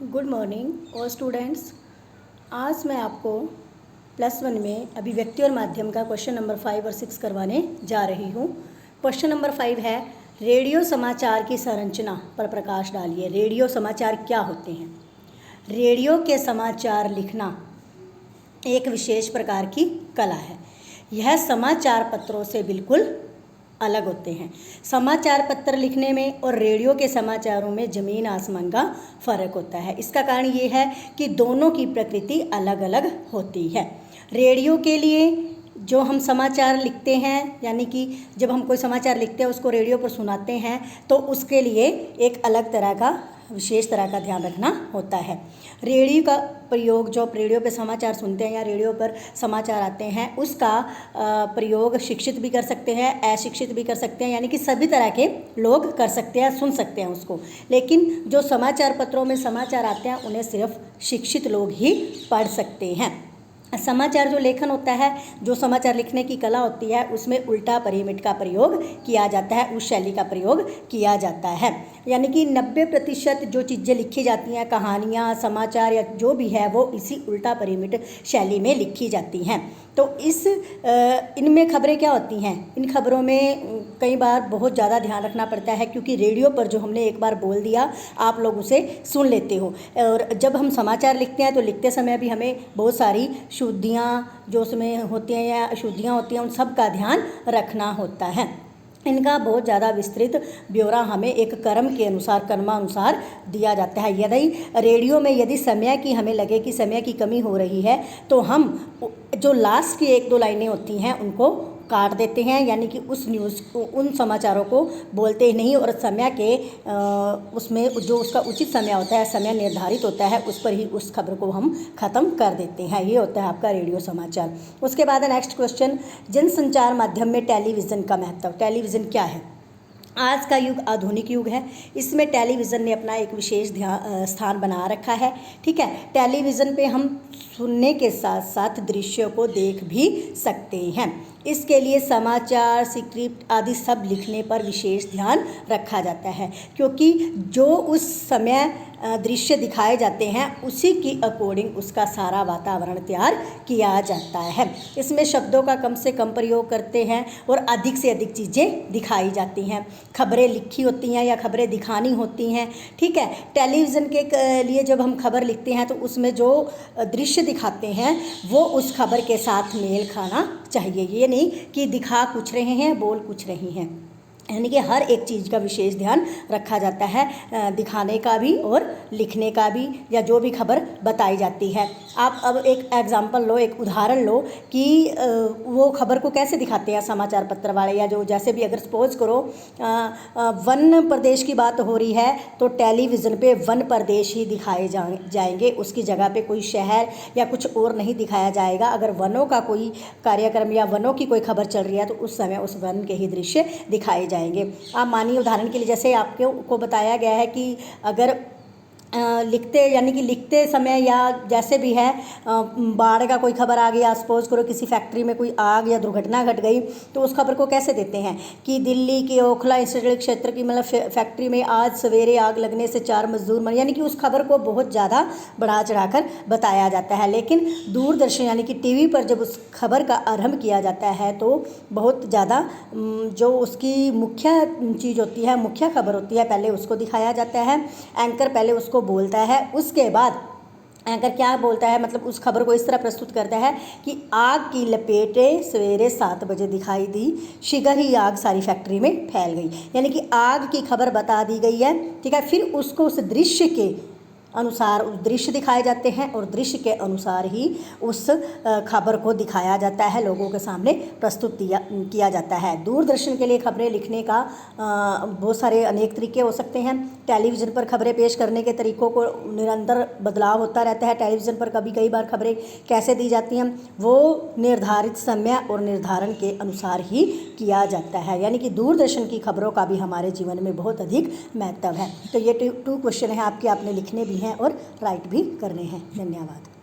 Good morning all students. आज मैं आपको +1 में अभिव्यक्ति और माध्यम का क्वेश्चन नंबर 5 और 6 करवाने जा रही हूँ। क्वेश्चन नंबर 5 है, रेडियो समाचार की संरचना पर प्रकाश डालिए। रेडियो समाचार क्या होते हैं? रेडियो के समाचार लिखना एक विशेष प्रकार की कला है। यह समाचार पत्रों से बिल्कुल अलग होते हैं। समाचार पत्र लिखने में और रेडियो के समाचारों में ज़मीन आसमान का फ़र्क होता है। इसका कारण ये है कि दोनों की प्रकृति अलग अलग होती है। रेडियो के लिए जो हम समाचार लिखते हैं, यानी कि जब हम कोई समाचार लिखते हैं उसको रेडियो पर सुनाते हैं, तो उसके लिए एक अलग तरह का विशेष तरह का ध्यान रखना होता है। रेडियो का प्रयोग, जो आप रेडियो पे समाचार सुनते हैं या रेडियो पर समाचार आते हैं, उसका प्रयोग शिक्षित भी कर सकते हैं, अशिक्षित भी कर सकते हैं, यानी कि सभी तरह के लोग कर सकते हैं, सुन सकते हैं उसको। लेकिन जो समाचार पत्रों में समाचार आते हैं उन्हें सिर्फ शिक्षित लोग ही पढ़ सकते हैं। समाचार जो लेखन होता है, जो समाचार लिखने की कला होती है, उसमें उल्टा परिमित का प्रयोग किया जाता है, उस शैली का प्रयोग किया जाता है। यानी कि 90% जो चीज़ें लिखी जाती हैं, कहानियाँ, समाचार या जो भी है, वो इसी उल्टा परिमित शैली में लिखी जाती हैं। तो इनमें खबरें क्या होती हैं? इन खबरों में कई बार बहुत ज़्यादा ध्यान रखना पड़ता है, क्योंकि रेडियो पर जो हमने एक बार बोल दिया, आप लोग उसे सुन लेते हो। और जब हम समाचार लिखते हैं तो लिखते समय भी हमें बहुत सारी शुद्धियाँ जो उसमें होती हैं या अशुद्धियाँ होती हैं, उन सब का ध्यान रखना होता है। इनका बहुत ज़्यादा विस्तृत ब्यौरा हमें एक क्रमानुसार दिया जाता है। यदि रेडियो में यदि समय की हमें लगे कि समय की कमी हो रही है, तो हम जो लास्ट की 1-2 लाइनें होती हैं उनको काट देते हैं, यानी कि उस न्यूज़ को, उन समाचारों को बोलते ही नहीं, और समय के उसमें जो उसका उचित समय होता है, समय निर्धारित होता है, उस पर ही उस खबर को हम ख़त्म कर देते हैं। ये होता है आपका रेडियो समाचार। उसके बाद नेक्स्ट क्वेश्चन, जनसंचार माध्यम में टेलीविज़न का महत्व। टेलीविज़न क्या है? आज का युग आधुनिक युग है, इसमें टेलीविज़न ने अपना एक विशेष स्थान बना रखा है। ठीक है, टेलीविज़न पे हम सुनने के साथ साथ दृश्यों को देख भी सकते हैं। इसके लिए समाचार, स्क्रिप्ट आदि सब लिखने पर विशेष ध्यान रखा जाता है, क्योंकि जो उस समय दृश्य दिखाए जाते हैं उसी की अकॉर्डिंग उसका सारा वातावरण तैयार किया जाता है। इसमें शब्दों का कम से कम प्रयोग करते हैं और अधिक से अधिक चीज़ें दिखाई जाती हैं। खबरें लिखी होती हैं या खबरें दिखानी होती हैं। ठीक है, टेलीविज़न के लिए जब हम खबर लिखते हैं तो उसमें जो दृश्य दिखाते हैं वो उस खबर के साथ मेल खाना चाहिए। ये नहीं कि दिखा कुछ रहे हैं, बोल कुछ रही हैं, यानी कि हर एक चीज़ का विशेष ध्यान रखा जाता है, दिखाने का भी और लिखने का भी, या जो भी खबर बताई जाती है। आप अब एक एग्जांपल लो, एक उदाहरण लो कि वो खबर को कैसे दिखाते हैं समाचार पत्र वाले, या जो जैसे भी अगर सपोज करो वन प्रदेश की बात हो रही है तो टेलीविज़न पे वन प्रदेश ही दिखाए जाएंगे, उसकी जगह पे कोई शहर या कुछ और नहीं दिखाया जाएगा। अगर वनों का कोई कार्यक्रम या वनों की कोई खबर चल रही है तो उस समय उस वन के ही दृश्य दिखाए जाएंगे। आप मानिए उदाहरण के लिए, जैसे आपको बताया गया है कि अगर लिखते समय या जैसे भी है बाढ़ का कोई खबर आ गया, सपोज करो किसी फैक्ट्री में कोई आग या दुर्घटना घट गई, तो उस खबर को कैसे देते हैं कि दिल्ली के ओखला इंडस्ट्रियल क्षेत्र की मतलब फैक्ट्री में आज सवेरे आग लगने से 4 मजदूर मरे, यानी कि उस खबर को बहुत ज़्यादा बढ़ा चढ़ाकर बताया जाता है। लेकिन दूरदर्शन यानी कि टीवी पर जब उस खबर का आरंभ किया जाता है तो बहुत ज़्यादा जो उसकी मुख्य चीज़ होती है, मुख्य खबर होती है, पहले उसको दिखाया जाता है। एंकर पहले उसको बोलता है, उसके बाद एंकर क्या बोलता है, मतलब उस खबर को इस तरह प्रस्तुत करता है कि आग की लपेटें सवेरे 7 बजे दिखाई दी, शीघ्र ही आग सारी फैक्ट्री में फैल गई, यानी कि आग की खबर बता दी गई है। ठीक है, फिर उसको उस दृश्य के अनुसार उस दृश्य दिखाए जाते हैं और दृश्य के अनुसार ही उस खबर को दिखाया जाता है, लोगों के सामने प्रस्तुत किया जाता है। दूरदर्शन के लिए खबरें लिखने का बहुत सारे अनेक तरीके हो सकते हैं। टेलीविज़न पर खबरें पेश करने के तरीक़ों को निरंतर बदलाव होता रहता है। टेलीविज़न पर कई बार खबरें कैसे दी जाती हैं, वो निर्धारित समय और निर्धारण के अनुसार ही किया जाता है, यानी कि दूरदर्शन की खबरों का भी हमारे जीवन में बहुत अधिक महत्व है। तो ये 2 क्वेश्चन हैं आपके, आपने लिखने भी हैं और राइट भी करने हैं। धन्यवाद।